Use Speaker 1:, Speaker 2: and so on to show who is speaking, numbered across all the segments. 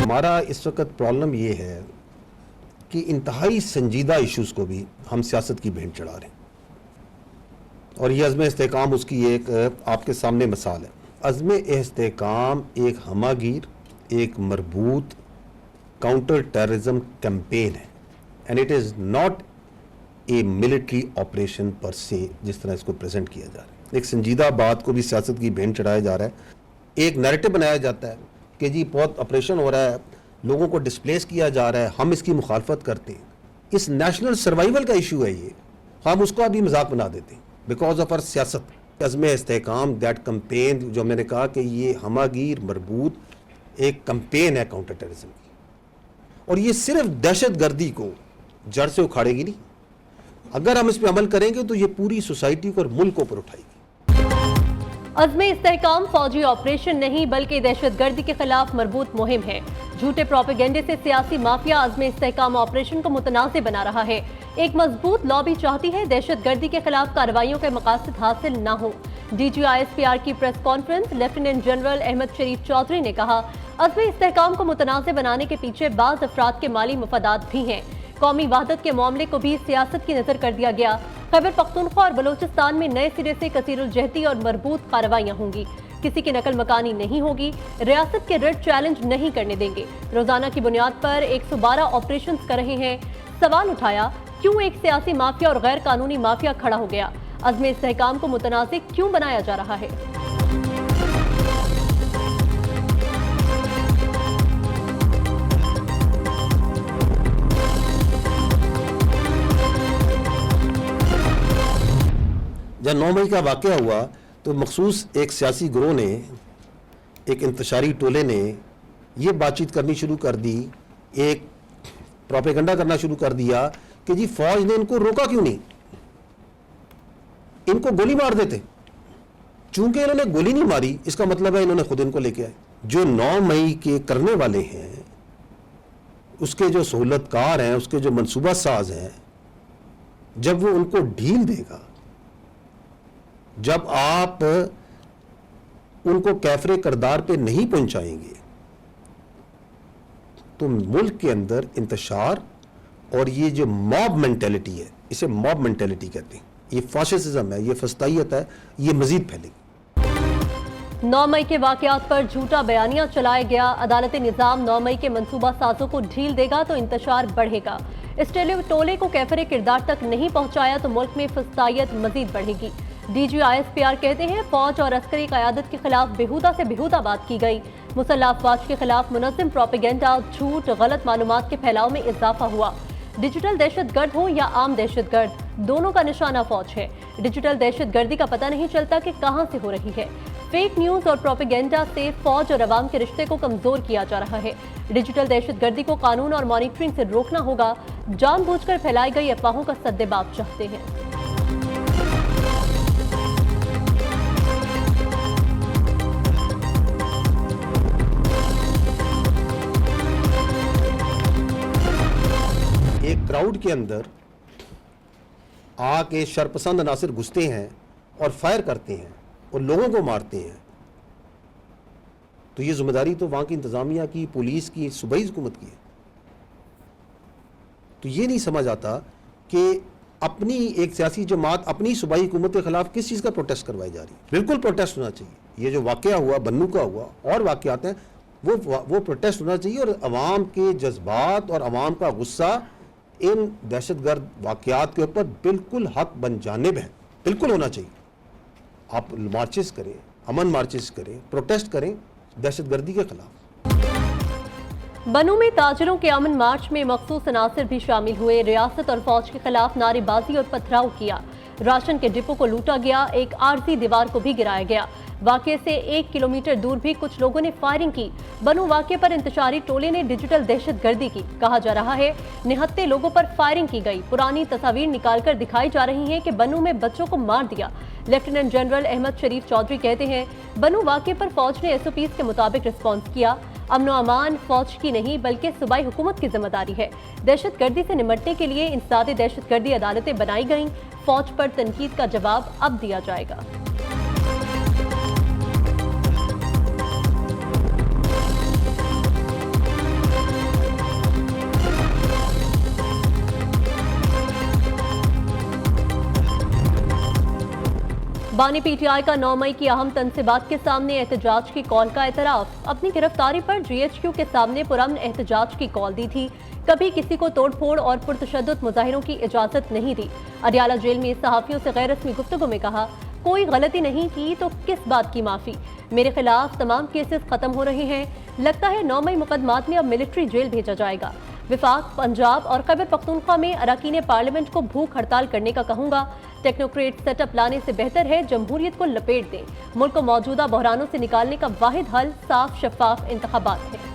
Speaker 1: हमारा इस वक्त प्रॉब्लम ये है कि इंतहाई संजीदा इश्यूज़ को भी हम सियासत की भेंट चढ़ा रहे हैं, और ये अज़्म इस्तेहकाम उसकी एक आपके सामने मिसाल है। अज़्म इस्तेहकाम एक हमागीर, एक मरबूत काउंटर टेररिज्म कैंपेन है, and it is not a military operation पर से, जिस तरह इसको प्रेजेंट किया जा रहा है। एक संजीदा बात को भी सियासत की भेंट चढ़ाया जा रहा है। एक नैरेटिव बनाया जाता है कि जी बहुत ऑपरेशन हो रहा है, लोगों को डिस्प्लेस किया जा रहा है, हम इसकी मुखालफत करते हैं। इस नेशनल सर्वाइवल का इशू है ये, हम उसको अभी मजाक बना देते हैं बिकॉज ऑफ आवर सियासत। अज़्म इस्तेहकाम दैट कैंपेन, जो मैंने कहा कि ये हमागीर मरबूत एक कैंपेन है काउंटर टेररिज्म की, और ये सिर्फ दहशत गर्दी को जड़ से उखाड़ेगी नहीं। अगर हम इस पर अमल करेंगे तो ये पूरी सोसाइटी को और मुल्क को ऊपर उठाएगी।
Speaker 2: अज़्म इस्तेहकाम फौजी ऑपरेशन नहीं बल्कि दहशतगर्दी के खिलाफ मरबूत मुहिम है। झूठे प्रोपेगेंडे से सियासी माफिया अज़्म इस्तेहकाम ऑपरेशन को मुतनाज़ बना रहा है। एक मजबूत लॉबी चाहती है दहशतगर्दी के खिलाफ कार्रवाइयों के मकासद हासिल न हो। DGISPR की press conference lieutenant general Ahmed Sharif Chaudhry ने कहा, अज़्म इस्तेहकाम को मुतनाज़ बनाने के पीछे बाज़ अफराद के माली मफादात भी हैं। कौमी वहदत के मामले को भी सियासत की नजर कर दिया गया। खैबर पख्तूनख्वा और बलोचिस्तान में नए सिरे से कसीरुल-जहती और मरबूत कार्रवाइयां होंगी। किसी की नकल मकानी नहीं होगी। रियासत के रेड चैलेंज नहीं करने देंगे। रोजाना की बुनियाद पर 112 ऑपरेशन कर रहे हैं। सवाल उठाया, क्यों एक सियासी माफिया और गैर कानूनी माफिया खड़ा हो गया? अज़्म इस्तेहकाम को मुतनाज़िर क्यों बनाया जा रहा है?
Speaker 1: जब 9 मई का वाक़या हुआ तो मखसूस एक सियासी गिरोह ने, एक इंतशारी टोले ने ये बातचीत करनी शुरू कर दी, एक प्रोपेगेंडा करना शुरू कर दिया कि जी फौज ने इनको रोका क्यों नहीं, इनको गोली मार देते। चूंकि इन्होंने गोली नहीं मारी, इसका मतलब है इन्होंने खुद इनको लेके आए। जो 9 मई के करने वाले हैं, उसके जो सहूलतकार हैं, उसके जो मनसूबा साज हैं, जब वो उनको ढील देगा, जब आप उनको कैफरे करदार पे नहीं पहुंचाएंगे, तो मुल्क के अंदर इंतशार और ये जो मॉब मेंटेलिटी है, इसे मॉब मेंटेलिटी कहते हैं, ये फाशिज्म है, ये फस्तायत है, ये मजीद फैलेगी।
Speaker 2: 9 मई के वाकयात पर झूठा बयानिया चलाया गया। अदालत निज़ाम 9 मई के मंसूबा साजों को ढील देगा तो इंतशार बढ़ेगा। इस टोले को कैफरे किरदार तक नहीं पहुंचाया तो मुल्क में फस्तायत मजीद बढ़ेगी। DGISPR कहते हैं, फौज और अस्करी क़यादत के खिलाफ बेहुदा से बेहुदा बात की गई। मुसल्लह अफवाज के खिलाफ मुनज़्ज़म प्रोपेगेंडा, झूठ, गलत मालूमात के फैलाव में इजाफा हुआ। डिजिटल दहशतगर्द हो या आम दहशतगर्द, दोनों का निशाना फौज है। डिजिटल दहशतगर्दी का पता नहीं चलता कि कहां से हो रही है। फेक न्यूज और प्रोपेगेंडा से फौज और अवाम के रिश्ते को कमजोर किया जा रहा है। डिजिटल दहशतगर्दी को कानून और मॉनिटरिंग से रोकना होगा। जानबूझकर फैलाई गई अफवाहों का सद्देबाब चाहते हैं।
Speaker 1: एक क्राउड के अंदर आके शरपसंद अनासिर घुसते हैं और फायर करते हैं और लोगों को मारते हैं, तो ये जिम्मेदारी तो वहां की इंतजामिया की, पुलिस की, सूबाई हुकूमत की है। तो ये नहीं समझ आता कि अपनी एक सियासी जमात अपनी सूबाई हुकूमत के खिलाफ किस चीज़ का प्रोटेस्ट करवाई जा रही है। बिल्कुल प्रोटेस्ट होना चाहिए। ये जो वाकया हुआ, बन्नू का हुआ और वाकयात हैं, वो प्रोटेस्ट होना चाहिए, और अवाम के जज्बात और अवाम का गुस्सा इन दहशतगर्द वाकयात के ऊपर बिल्कुल हक बन जानिब है, बिल्कुल होना चाहिए। आप मार्चेस करें, अमन मार्चेस करें, प्रोटेस्ट करें दहशतगर्दी के खिलाफ।
Speaker 2: बनू में ताजिरों के अमन मार्च में मखसूस अनासिर भी शामिल हुए। रियासत और फौज के खिलाफ नारेबाजी और पथराव किया। राशन के डिपो को लूटा गया। एक आरजी दीवार को भी गिराया गया। वाकये से 1 किलोमीटर दूर भी कुछ लोगों ने फायरिंग की। बनू वाकये पर इंतशारी टोले ने डिजिटल दहशतगर्दी की। कहा जा रहा है निहत्ते लोगों पर फायरिंग की गई। पुरानी तस्वीर निकालकर दिखाई जा रही है कि बनू में बच्चों को मार दिया। लेफ्टिनेंट जनरल अहमद शरीफ चौधरी कहते हैं, बनू वाकये पर फौज ने SOPs के मुताबिक रिस्पॉन्स किया। अमन अमान फौज की नहीं बल्कि सूबाई हुकूमत की जिम्मेदारी है। दहशतगर्दी से निपटने के लिए इंसदादी दहशतगर्दी अदालतें बनाई गईं। फौज पर तनकीद का जवाब अब दिया जाएगा। बानी पीटीआई का 9 मई की अहम तनसीबात के सामने एहतजाज की कॉल का एतराफ। अपनी गिरफ्तारी पर जीएचक्यू के सामने पुरअमन एहतजाज की कॉल दी थी। कभी किसी को तोड़फोड़ और पुरतशद्दुद मुजाहिरों की इजाजत नहीं दी। अडयाला जेल में सहाफियों से गैर रस्मी गुफ्तगू में कहा, कोई गलती नहीं की तो किस बात की माफी। मेरे खिलाफ तमाम केसेस खत्म हो रहे हैं। लगता है 9 मई मुकदमात में अब मिलिट्री जेल भेजा जाएगा। विफाक, पंजाब और खैबर पख्तूनख्वा में अरकान पार्लियामेंट को भूख हड़ताल करने का कहूंगा। टेक्नोक्रेट सेटअप लाने से बेहतर है जमहूरियत को लपेट दें। मुल्क को मौजूदा बहरानों से निकालने का वाहिद हल साफ शफाफ इंतखाबात है।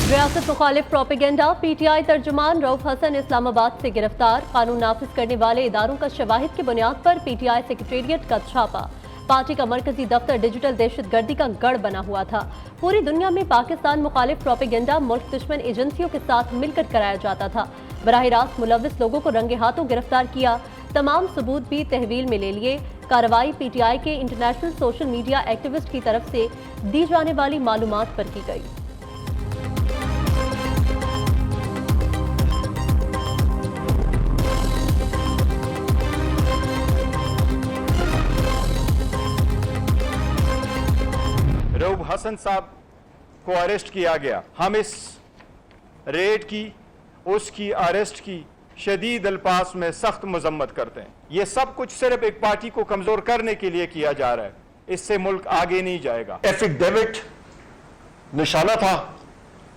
Speaker 2: रियासत मुखालिफ प्रोपेगेंडा। पीटीआई तर्जुमान रऊफ हसन इस्लामाबाद से गिरफ्तार। कानून नाफिज करने वाले इदारों का शवाहिद की बुनियाद पर पीटीआई सेक्रेटेरिएट का छापा। पार्टी का मरकजी दफ्तर डिजिटल दहशतगर्दी का गढ़ बना हुआ था। पूरी दुनिया में पाकिस्तान मुखालिफ प्रोपेगेंडा मुल्क दुश्मन एजेंसियों के साथ मिलकर कराया जाता था। बराह रास्त मुलविस लोगों को रंगे हाथों गिरफ्तार किया। तमाम सबूत भी तहवील में ले लिए। कार्रवाई पीटीआई के इंटरनेशनल सोशल मीडिया एक्टिविस्ट की तरफ से दी जाने वाली मालूमात पर की गई।
Speaker 3: रऊफ हसन साहब को अरेस्ट किया गया। हम इस रेड की, उसकी अरेस्ट की शदीद अल्फाज में सख्त मजम्मत करते हैं। ये सब कुछ सिर्फ एक पार्टी को कमजोर करने के लिए किया जा रहा है। इससे मुल्क आगे नहीं जाएगा।
Speaker 4: एफिडेविट निशाना था,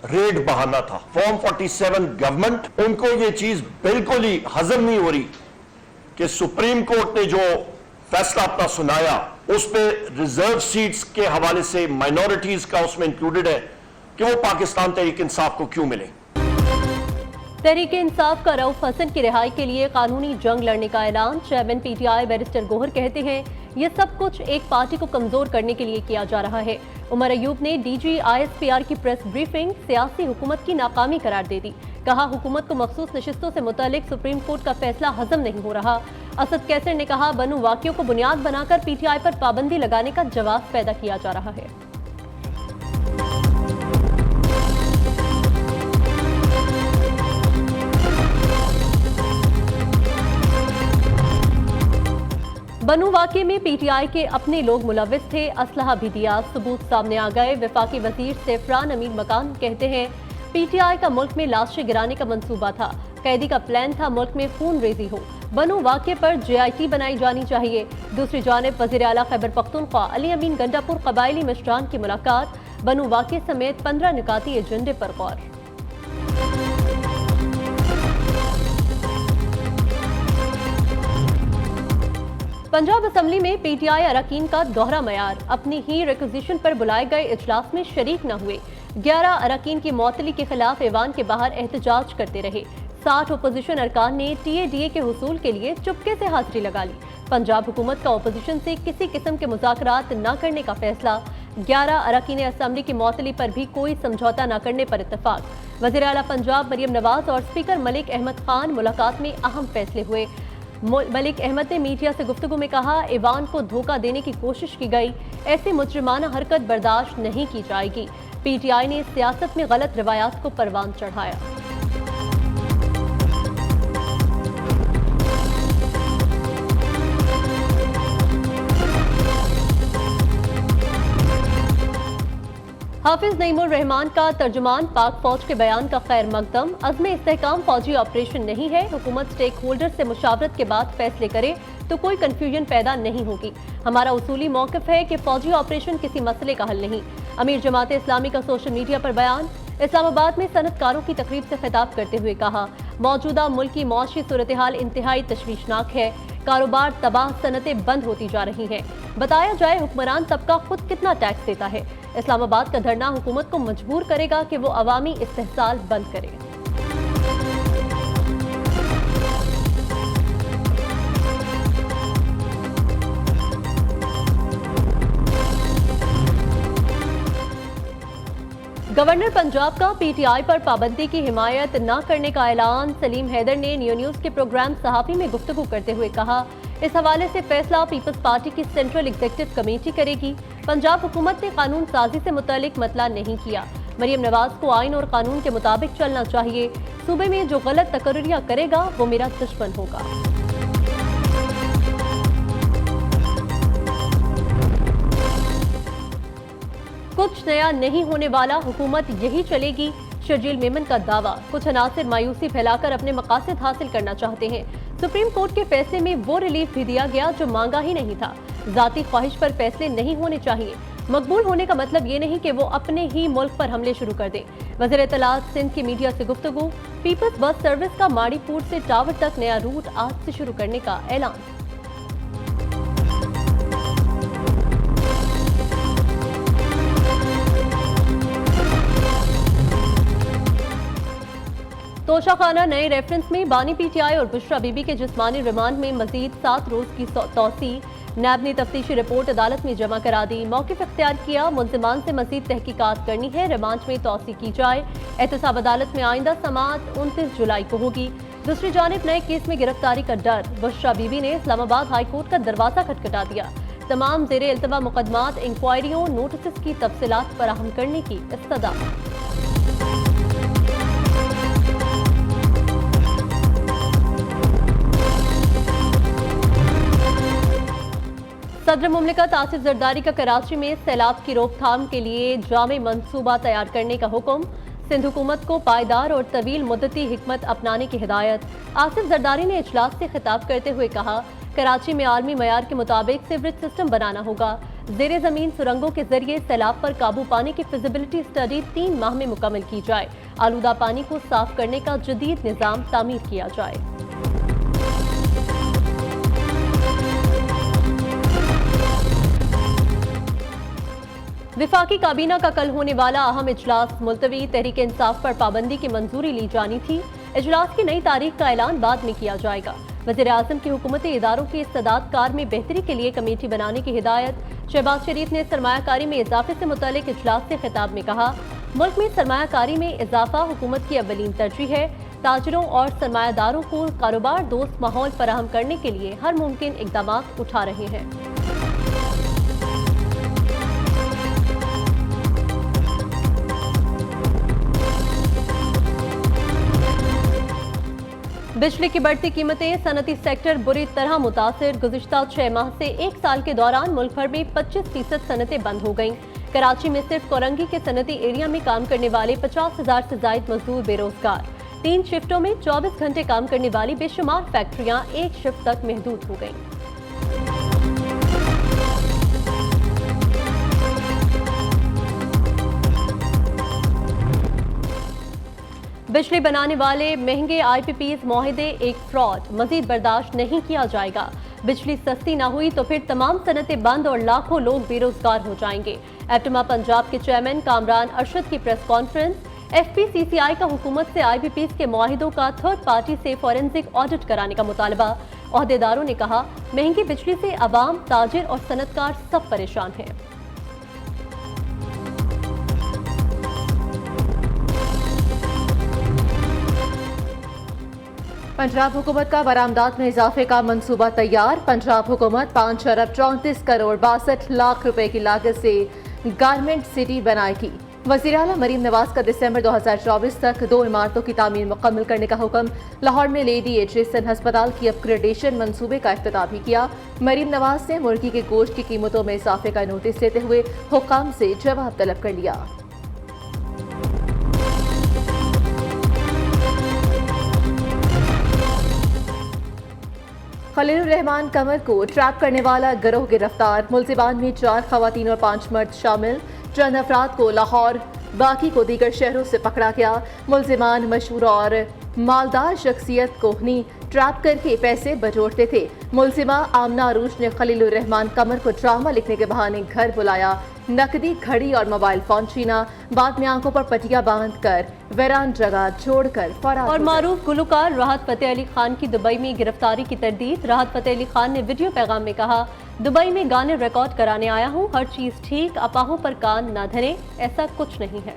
Speaker 4: रेड बहाना था। फॉर्म 47 गवर्नमेंट, उनको ये चीज बिल्कुल ही हजम नहीं हो रही कि सुप्रीम कोर्ट ने जो फैसला अपना सुनाया उस पे रिजर्व सीट्स के हवाले से माइनॉरिटीज का उसमें इंक्लूडेड है कि वो पाकिस्तान तहरीक इंसाफ को क्यों मिले।
Speaker 2: तहरीक इंसाफ का रऊफ हसन की रिहाई के लिए कानूनी जंग लड़ने का ऐलान। चेयरमैन पीटीआई बैरिस्टर गोहर कहते हैं, ये सब कुछ एक पार्टी को कमजोर करने के लिए किया जा रहा है। उमर अयूब ने डीजी आईएसपीआर की प्रेस ब्रीफिंग सियासी हुकूमत की नाकामी करार दे दी। कहा, हुकूमत को मखसूस नशिस्तों से मुतालिक सुप्रीम कोर्ट का फैसला हजम नहीं हो रहा। असद कैसर ने कहा, बनू वाकियों को बुनियाद बनाकर पीटीआई पर पाबंदी लगाने का जवाब पैदा किया जा रहा है। बनू वाक़े में पीटीआई के अपने लोग मुलविस थे। असलहा भी दिया, सबूत सामने आ गए। वफाकी वजीर सेफरान अमीर मकान कहते हैं, पीटीआई का मुल्क में लाशें गिराने का मंसूबा था। कैदी का प्लान था मुल्क में खून रेजी हो। बनू वाक़े पर जेआईटी बनाई जानी चाहिए। दूसरी जानिब वज़ीर आला खैबर पख्तूनख्वा अली अमीन गंडापुर कबायली मिशरान की मुलाकात। बनू वाक़े समेत 15 निकाती एजेंडे पर गौर। पंजाब असम्बली में पीटीआई अरकान का दोहरा मयार। अपनी ही रिक्विजिशन पर बुलाए गए इजलास में शरीक न हुए। 11 अरकान की मौतली के खिलाफ ऐवान के बाहर एहतजाज करते रहे। 60 अपोजिशन अरकान ने टीएडीए के हुसूल के लिए चुपके से हाजिरी लगा ली। पंजाब हुकूमत का अपोजिशन से किसी किस्म के मुज़ाकरात न करने का फैसला। 11 अरकान असम्बली की मौतली पर भी कोई समझौता न करने पर इत्तफाक। वज़ीर आला पंजाब मरियम नवाज और स्पीकर मलिक अहमद खान मुलाकात में अहम फैसले हुए। मलिक अहमद ने मीडिया से गुफ्तगू में कहा, ऐवान को धोखा देने की कोशिश की गई। ऐसी मुजरिमाना हरकत बर्दाश्त नहीं की जाएगी। पीटीआई ने सियासत में गलत रवायात को परवान चढ़ाया। हाफिज नईमुर रहमान का तर्जुमान पाक फौज के बयान का खैर मकदम। अज़्म इस्तेहकाम फौजी ऑपरेशन नहीं है। हुकूमत स्टेक होल्डर से मुशावरत के बाद फैसले करे तो कोई कंफ्यूजन पैदा नहीं होगी। हमारा उसूली मौक़िफ़ है कि फौजी ऑपरेशन किसी मसले का हल नहीं। अमीर जमात इस्लामी का सोशल मीडिया पर बयान। इस्लामाबाद में सनतकारों की तकरीब से खिताब करते हुए कहा, मौजूदा मुल्की मौशी सूरत हाल इंतहाई तशवीशनाक है। कारोबार तबाह, सनतें बंद होती जा रही हैं। बताया जाए हुक्मरान तबका खुद कितना टैक्स देता है। इस्लामाबाद का धरना हुकूमत को मजबूर करेगा कि वो अवामी इस्तेहसाल बंद करे। गवर्नर पंजाब का पीटीआई पर पाबंदी की हिमायत न करने का ऐलान। सलीम हैदर ने न्यू न्यूज़ के प्रोग्राम सहाफ़ी में गुफ्तगू करते हुए कहा, इस हवाले से फैसला पीपल्स पार्टी की सेंट्रल एग्जीक्यूटिव कमेटी करेगी। पंजाब हुकूमत ने कानून साजी से मुतालिक मतला नहीं किया। मरीम नवाज को आइन और कानून के मुताबिक चलना चाहिए। सूबे में जो गलत तकर्रियां करेगा वो मेरा दुश्मन होगा। कुछ नया नहीं होने वाला, हुकूमत यही चलेगी, शर्जील मेमन का दावा। कुछ अनासिर मायूसी फैलाकर अपने मकासद हासिल करना चाहते हैं। सुप्रीम कोर्ट के फैसले में वो रिलीफ भी दिया गया जो मांगा ही नहीं था। जाती ख्वाहिश पर फैसले नहीं होने चाहिए। मकबूल होने का मतलब ये नहीं कि वो अपने ही मुल्क पर हमले शुरू कर दें। वज़ीर इत्तलात सिंध की मीडिया से गुफ्तगू। पीपल्स बस सर्विस का माड़ीपुर से टावर तक नया रूट आज से शुरू करने का ऐलान। तोशाखाना नए रेफरेंस में बानी पीटीआई और बुशरा बीबी के जिस्मानी रिमांड में मजीद 7 रोज की तौसी। नैब ने तफ्तीशी रिपोर्ट अदालत में जमा करा दी। मौक़िफ़ इख्तियार किया, मुल्ज़िमान से मजीद तहकीकात करनी है, रिमांड में तौसी की जाए। एहतसाब अदालत में आइंदा समाअत 29 जुलाई को होगी। दूसरी जानिब नए केस में गिरफ्तारी का डर। बुशरा बीबी ने इस्लामाबाद हाई कोर्ट का दरवाजा खटखटा दिया। तमाम ज़ेरे इल्तवा मुकदमात, इंक्वायरियों, नोटिस की तफसीलात फराहम करने की इस्तदा। सदर मुमलिकत आसिफ जरदारी का कराची में सैलाब की रोकथाम के लिए जामे मंसूबा तैयार करने का हुक्म। सिंध हुकूमत को पायदार और तवील मुद्दती हिकमत अपनाने की हिदायत। आसिफ जरदारी ने इजलास से खिताब करते हुए कहा, कराची में आलमी मयार के मुताबिक सीवरेज सिस्टम बनाना होगा। ज़ेरे ज़मीन सुरंगों के जरिए सैलाब पर काबू पाने की फिजिबिलिटी स्टडी 3 माह में मुकम्मल की जाए। आलूदा पानी को साफ करने का जदीद निज़ाम तामीर किया जाए। विफाकी काबीना का कल होने वाला अहम इजलास मुलतवी। तहरीक इंसाफ पर पाबंदी की मंजूरी ली जानी थी। इजलास की नई तारीख का ऐलान बाद में किया जाएगा। वज़ीर आज़म की हुकूमती इदारों की इस्तेदाद कार में बेहतरी के लिए कमेटी बनाने की हिदायत। शहबाज शरीफ ने सरमायाकारी में इजाफे से मुतालिक इजलास से खिताब में कहा, मुल्क में सरमायाकारी में इजाफा हुकूमत की अव्वलीन तरजीह है। ताजरों और सरमायादारों को कारोबार दोस्त माहौल फराहम करने के लिए हर मुमकिन इकदाम उठा रहे हैं। बिजली की बढ़ती कीमतें, सनती सेक्टर बुरी तरह मुतासिर। गुज़िश्ता 6 माह से 1 साल के दौरान मुल्क भर में 25% सनतें बंद हो गईं। कराची में सिर्फ कोरंगी के सनती एरिया में काम करने वाले 50,000 से जायद मजदूर बेरोजगार। 3 शिफ्टों में 24 घंटे काम करने वाली बेशुमार फैक्ट्रियां एक शिफ्ट तक महदूद हो गईं। बिजली बनाने वाले महंगे IPPs मुआहदे एक फ्रॉड, मजीद बर्दाश्त नहीं किया जाएगा। बिजली सस्ती ना हुई तो फिर तमाम सनतें बंद और लाखों लोग बेरोजगार हो जाएंगे। एप्टमा पंजाब के चेयरमैन कामरान अरशद की प्रेस कॉन्फ्रेंस। FPCCI का हुकूमत से IPPs के मुआहिदों का थर्ड पार्टी से फॉरेंसिक ऑडिट कराने का मुतालबा। ओहदेदारों ने कहा, महंगी बिजली से अवाम, ताजिर और सनतकार सब परेशान हैं।
Speaker 5: पंजाब हुकूमत का बरामदात में इजाफे का मंसूबा तैयार। पंजाब हुकूमत 5 अरब 34 करोड़ 62 लाख रुपए की लागत से गारमेंट सिटी बनाएगी। वज़ीर आला मरीम नवाज का दिसंबर 2024 तक 2 इमारतों की तामीर मुकम्मल करने का हुक्म। लाहौर में लेडी एचएसन अस्पताल की अपग्रेडेशन मंसूबे का इफ्तिताह भी किया। मरीम नवाज ने मुर्गी के गोश्त की कीमतों में इजाफे का नोटिस देते हुए हुक्काम से जवाब तलब कर लिया। खलीलुर रहमान कमर को ट्रैप करने वाला गिरोह गिरफ्तार। मुल्जिमान में 4 खवातीन और 5 मर्द शामिल। चंद अफराद को लाहौर, बाकी को दीगर शहरों से पकड़ा गया। मुल्जिमान मशहूर और मालदार शख्सियत कोहनी ट्रैप करके पैसे बटोरते थे। मुल्जिमा आमना अरूज ने खलीलुर रहमान कमर को ड्रामा लिखने के बहाने घर बुलाया, नकदी, घड़ी और मोबाइल फोन छीना। बाद में आंखों पर पटिया बांधकर वीरान जगह छोड़कर फरार।
Speaker 2: और मारूफ गुलकार राहत फतेह अली खान की दुबई में गिरफ्तारी की तरदीद। राहत फतेह अली खान ने वीडियो पैगाम में कहा, दुबई में गाने रिकॉर्ड कराने आया हूँ, हर चीज ठीक, अफवाहों पर कान न धरे, ऐसा कुछ नहीं है।